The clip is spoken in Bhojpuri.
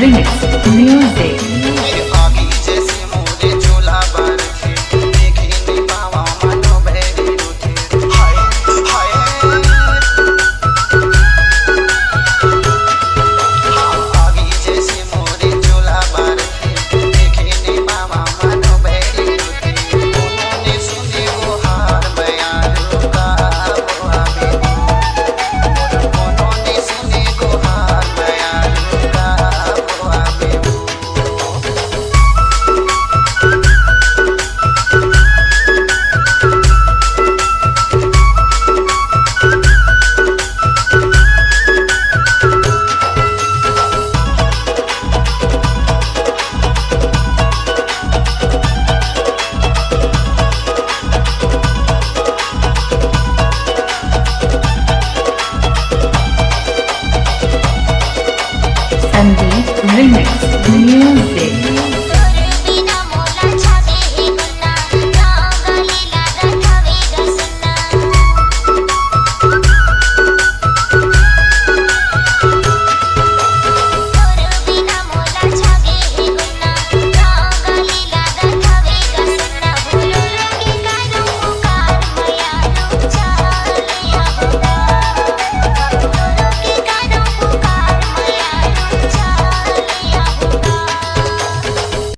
Remix Music. आगी जैसे मोरे झोला भर थे, देखे नहीं पावा मनो भैरी रूठे। हाय हाय आगी जैसे मोरे झोला भर थे, देखे नहीं पावा मनो भैरी रूठे। उन्होंने सुने वो हार बयान रुका हुआ बेबी, उन्होंने सुने वो हार बयान रुका हुआ बेबी। Sandeep Remix Music.